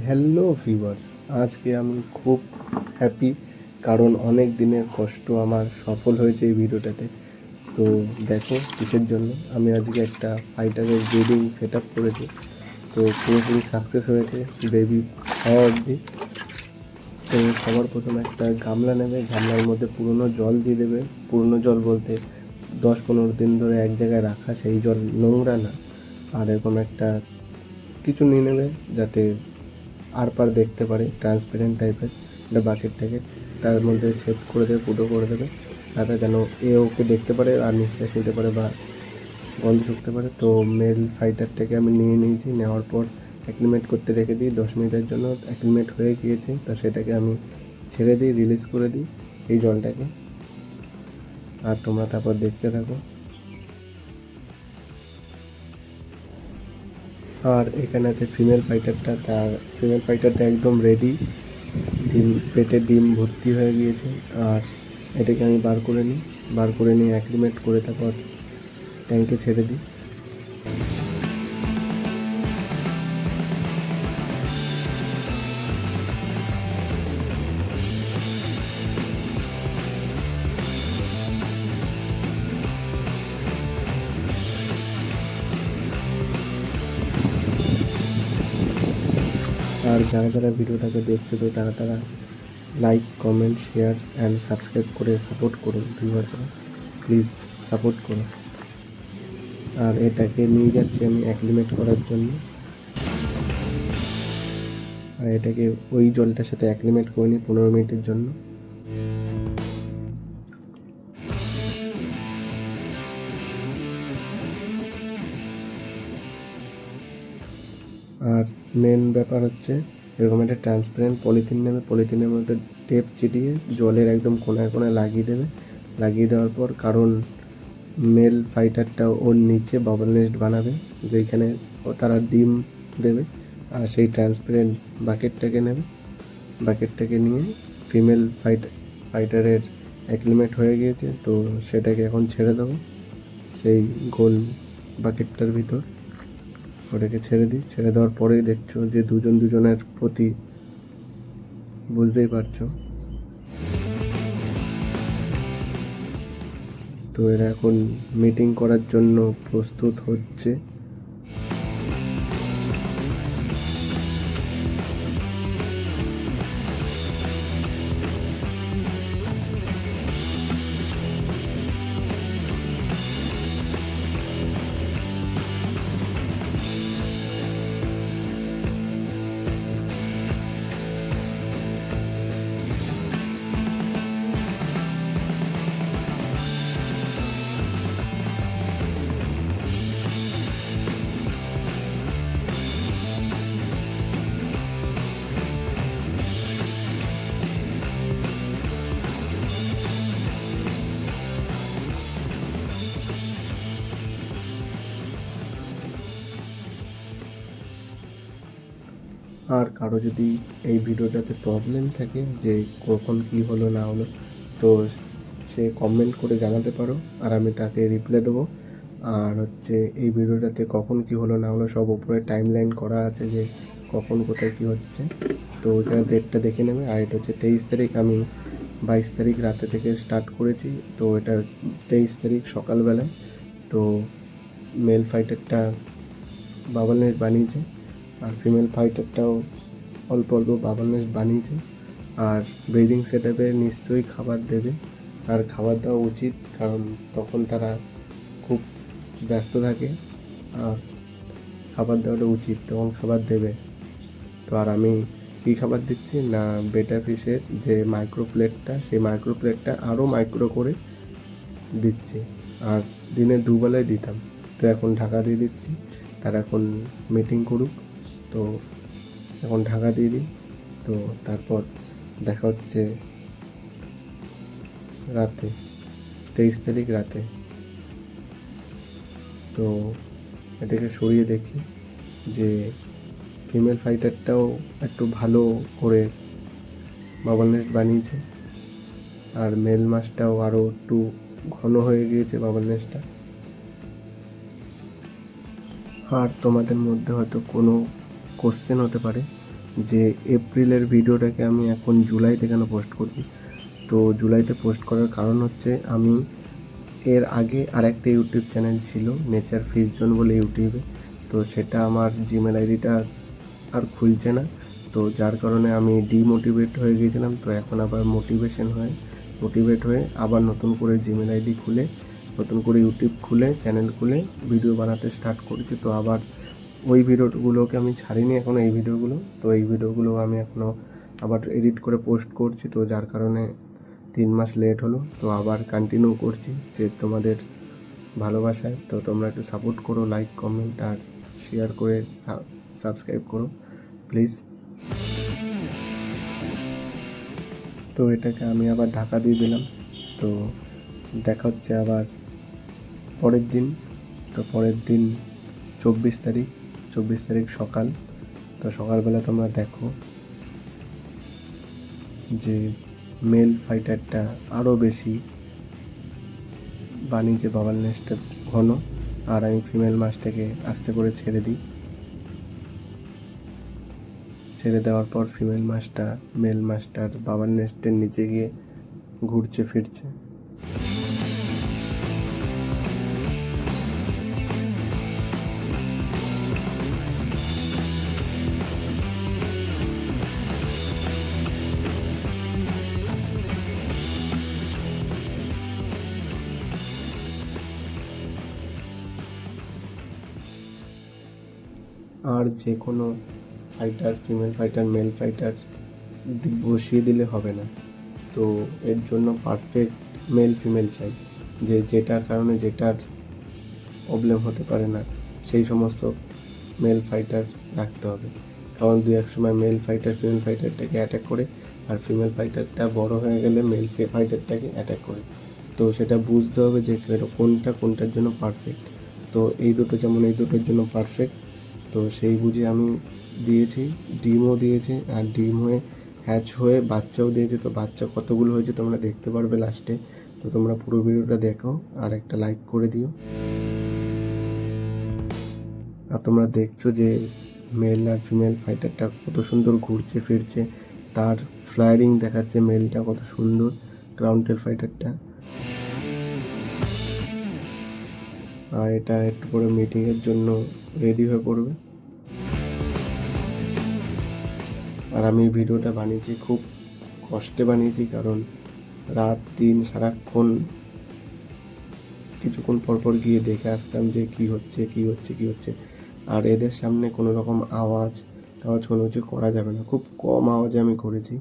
Hello viewers, আজকে আমি খুব হ্যাপি, কারণ অনেক দিনের কষ্ট আমার সফল হয়েছে এই ভিডিওটাতে। তো দেখো কিসের জন্য আমি আজকে একটা ফাইটারের ব্রিডিং সেট আপ করেছি। তো পুরোপুরি সাকসেস হয়েছে বেবি হওয়া অবধি। তো সবার প্রথমে একটা গামলা নেবে, গামলার মধ্যে পুরনো জল দিয়ে দেবে। পুরনো জল বলতে 10-15 দিন ধরে এক জায়গায় রাখা সেই জল, নোংরা না। আর এরকম একটা কিছু নিয়ে নেবে যাতে আর পার দেখতে পারে, ট্রান্সপারেন্ট টাইপের একটা বাকেট ট্যাকেট। তার মধ্যে ছেদ করে দেবে, ফুটো করে দেবে, তাতে যেন ওকে দেখতে পারে আর নিঃশ্বাস নিতে পারে বা গন্ধ শুকতে পারে। তো মেল ফাইটারটাকে আমি নিয়ে নিয়েছি, নেওয়ার পর অ্যাক্লিমেট করতে রেখে দিই 10 মিনিটের জন্য। অ্যাক্লিমেট হয়ে গিয়েছে, তো সেটাকে আমি ছেড়ে দিই, রিলিজ করে দিই সেই জলটাকে। আর তোমরা তারপর দেখতে থাকো। আর এখানে আছে ফিমেল ফাইটারটা একদম রেডি, পেটে ডিম ভর্তি হয়ে গিয়েছে। আর এটাকে আমি বার করে নিয়ে অ্যাক্লিমেট করে তারপর ট্যাঙ্কে ছেড়ে দিই। আর যারা ভিডিওটাকে দেখছো, তো তারা like, comment, share and subscribe করে সাপোর্ট করুন। ভিউয়ার্সরা প্লিজ সাপোর্ট করুন। আর এটাকে নিয়ে যাচ্ছি আমি অ্যাক্লিমেট করার জন্য। আর এটাকে ওই জলটার সাথে অ্যাক্লিমেট করে নিই 15 মিনিটের জন্য। আর মেন ব্যাপার হচ্ছে, এরকম একটা ট্রান্সপারেন্ট পলিথিন নেবে, পলিথিনের মধ্যে টেপ চিটিয়ে জলের একদম কোনায় কোনায় লাগিয়ে দেবে। লাগিয়ে দেওয়ার পর, কারণ মেল ফাইটারটা ওর নিচে বাবল নেস্ট বানাবে যেখানে তারা ডিম দেবে। আর সেই ট্রান্সপারেন্ট বাকেটটাকে নিয়ে ফিমেল ফাইটারের অ্যাক্লিমেট হয়ে গিয়েছে, তো সেটাকে এখন ছেড়ে দেবো সেই গোল বাকেটটার ভিতর। ওটাকে ছেড়ে দিই, ছেড়ে দেওয়ার পরেই দেখছো যে দুজনের প্রতি, বুঝতেই পারছো। তো এরা এখন মিটিং করার জন্য প্রস্তুত হচ্ছে। আর কারো যদি এই ভিডিওটাতে প্রবলেম থাকে যে কখন কী হলো না হলো, তো সে কমেন্ট করে জানাতে পারো, আর আমি তাকে রিপ্লাই দেবো। আর হচ্ছে এই ভিডিওটাতে কখন কী হলো না হলো সব উপরে টাইম লাইন করা আছে, যে কখন কোথায় কী হচ্ছে। তো ওইখানে ডেটটা দেখে নেবে। আর এটা হচ্ছে 23 তারিখ, আমি 22 তারিখ রাতে থেকে স্টার্ট করেছি। তো এটা 23 তারিখ সকালবেলায়। তো মেল ফাইটারটা বাবল নেস্ট বানিয়েছে, আর ফিমেল ফাইটারটাও অল্প অল্প বাবল নেস্ট বানিয়েছে। আর ব্রিডিং সেট আপে নিশ্চয়ই খাবার দেবে, আর খাবার দেওয়া উচিত, কারণ তখন তারা খুব ব্যস্ত থাকে। আর খাবার দেওয়াটা উচিত, তখন খাবার দেবে। তো আর আমি কী খাবার দিচ্ছি না, বেটা ফিশের যে মাইক্রো প্লেটটা, সেই মাইক্রো প্লেটটা আরও মাইক্রো করে দিচ্ছি। আর দিনে দুবেলায় দিতাম, তো এখন ঢাকা দিয়ে দিচ্ছি। তারা এখন মিটিং করুক, তো এখন ঢাকা দিয়ে দিই। তো তারপর দেখা হচ্ছে রাতে, 23 তারিখ রাতে। তো এটাকে সরিয়ে দেখি যে ফিমেল ফাইটারটাও একটু ভালো করে বাবল নেস্ট বানিয়েছে, আর মেল মাছটাও আরও একটু ঘন হয়ে গিয়েছে বাবল নেস্টটা। আর তোমাদের মধ্যে হয়তো কোনো কোশ্চেন হতে পারে যে এপ্রিলের ভিডিওটাকে আমি এখন জুলাইতে কেন পোস্ট করছি। তো জুলাইতে পোস্ট করার কারণ হচ্ছে আমি এর আগে আরেকটা ইউটিউব চ্যানেল ছিল নেচার ফিশ জোন বলে ইউটিউবে, তো সেটা আমার জিমেল আইডিটা আর খুলছে না। তো যার কারণে আমি ডিমোটিভেট হয়ে গিয়েছিলাম। তো এখন আবার মোটিভেট হয়ে আবার নতুন করে জিমেল আইডি খুলে নতুন করে ইউটিউব খুলে চ্যানেল খুলে ভিডিও বানাতে স্টার্ট করেছি। তো আবার ওই ভিডিওগুলোকে আমি ছাড়িনি এখনও এই ভিডিওগুলো, তো এই ভিডিওগুলো আমি এখনও আবার এডিট করে পোস্ট করছি। তো যার কারণে 3 মাস লেট হলো। তো আবার কন্টিনিউ করছি যে তোমাদের ভালোবাসায়। তো তোমরা একটু সাপোর্ট করো, লাইক কমেন্ট আর শেয়ার করে সাবস্ক্রাইব করো প্লিজ। তো এটাকে আমি আবার ঢাকা দিয়ে দিলাম। তো দেখা হচ্ছে আবার পরের দিন। তো পরের দিন 24 তারিখ সকাল। তো সকালবেলা তোমরা দেখো যে মেল ফাইটারটা আরও বেশি বানিয়েছে বাবার নেস্টটা ঘন, আর আমি ফিমেল মাছটাকে আস্তে করে ছেড়ে দিই। ছেড়ে দেওয়ার পর ফিমেল মাছটা মেল মাছটার বাবার নেস্টের নিচে গিয়ে ঘুরছে ফিরছে। আর যে কোনো fighter female fighter male fighter বসিয়ে দিলে হবে না। তো এর জন্য পারফেক্ট মেল ফিমেল চাই, যেটার কারণে যেটার প্রবলেম হতে পারে না সেই সমস্ত মেল ফাইটার রাখতে হবে। কারণ এক সময় মেল ফাইটার ফিমেল ফাইটারটাকে অ্যাটাক করে, আর ফিমেল ফাইটারটা বড় হয়ে গেলে মেল ফাইটারটাকে অ্যাটাক করে। তো সেটা বুঝতে হবে যে কোনটার জন্য পারফেক্ট। তো এই দুটোর জন্য পারফেক্ট। তো সেই বুঝে আমি দিয়েছি, ডিমও দিয়েছে, আর ডিম হয়ে হ্যাচ হয়ে বাচ্চাও দিয়েছে। তো বাচ্চা কতগুলো হয়েছে তোমরা দেখতে পারবে লাস্টে। তো তোমরা পুরো ভিডিওটা দেখো আর একটা লাইক করে দিও। আর তোমরা দেখছো যে মেল আর ফিমেল ফাইটারটা কত সুন্দর ঘুরছে ফিরছে, তার ফ্লায়ারিং দেখাচ্ছে মেলটা কত সুন্দর, গ্রাউন্ডের ফাইটারটা। আর এটা একটু পরে মিটিংয়ের জন্য রেডি হয়ে পড়বে। আর আমি ভিডিওটা বানিয়েছি খুব কষ্টে বানিয়েছি, কারণ রাত দিন সারাক্ষণ কিছুক্ষণ পরপর গিয়ে দেখে আসতাম যে কী হচ্ছে। আর এদের সামনে কোনো রকম আওয়াজ কোনো কিছু করা যাবে না, খুব কম আওয়াজে আমি করেছি।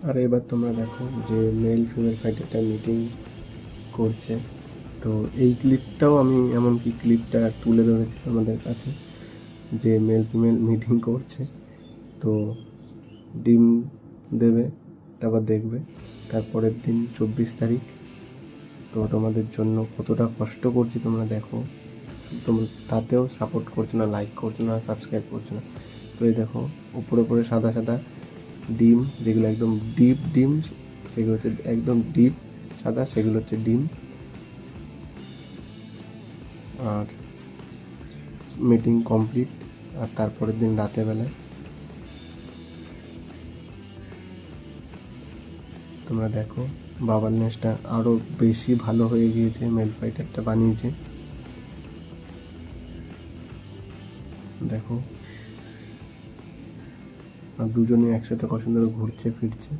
আর এবার তোমরা দেখো যে মেল ফিমেল ফাইটারটা মিটিং করছে। তো এই ক্লিপটাও আমি এমনকি ক্লিপটা তুলে ধরেছি তোমাদের কাছে, যে মেল ফিমেল মিটিং করছে। তো ডিম দেবে, তারপর দেখবে তারপরের দিন 24 তারিখ। তো তোমাদের জন্য কতটা কষ্ট করছি তোমরা দেখো, তোমরা তাতেও সাপোর্ট করছো না, লাইক করছো না, সাবস্ক্রাইব করছো না। তো এই দেখো উপরে সাদা সাদা ডিম, যেগুলো একদম ডিপ ডিম, সেগুলো হচ্ছে একদম ডিপ সাদা, সেগুলো হচ্ছে ডিম। আর মিটিং কমপ্লিট। আর তারপরের দিন রাতেরবেলায় তোমরা দেখো বাবার নেস্টটা আরও বেশি ভালো হয়ে গিয়েছে, মেল ফাইটারটা বানিয়েছে দেখো। আর দুজনেই একসাথে কত সুন্দর ঘুরছে ফিরছে।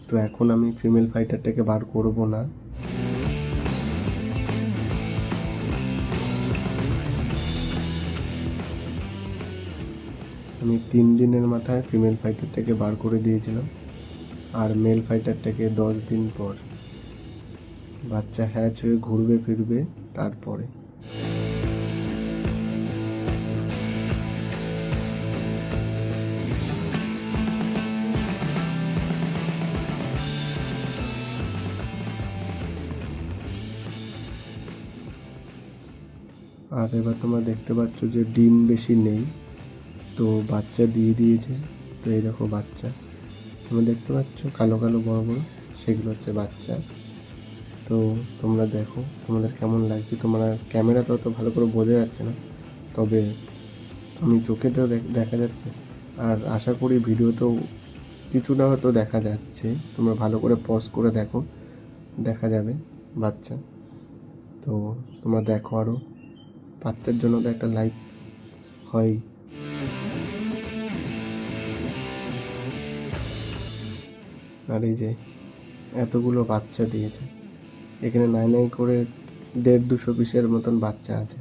তো এখন আমি ফিমেল ফাইটারটাকে বার করব না, আমি 3 দিনের মাথায় ফিমেল ফাইটারটাকে বার করে দিয়েছিলাম, আর মেল ফাইটারটাকে 10 দিন পর। বাচ্চা হ্যাচ হয়ে ঘুরবে ফিরবে তারপরে। আর এবার তোমরা দেখতে পাচ্ছ যে ডিম বেশি নেই, তো বাচ্চা দিয়ে দিয়েছে। তো এই দেখো বাচ্চা, তোমরা দেখতে পাচ্ছ কালো কালো বড় বড়, সেগুলো হচ্ছে বাচ্চা। তো তোমরা দেখো তোমাদের কেমন লাগছে। তোমরা ক্যামেরাতে অত ভালো করে বোঝা যাচ্ছে না, তবে আমি চোখেতেও দেখা যাচ্ছে, আর আশা করি ভিডিওতেও কিছুটা হয়তো দেখা যাচ্ছে। তোমরা ভালো করে পজ করে দেখো, দেখা যাবে বাচ্চা। তো তোমরা দেখো, আরও বাচ্চার জন্য তো একটা লাইক হয়। আর এই যে এতগুলো বাচ্চা দিয়েছে, এখানে নাই নাই করে 150-200 পিসের মতন বাচ্চা আছে।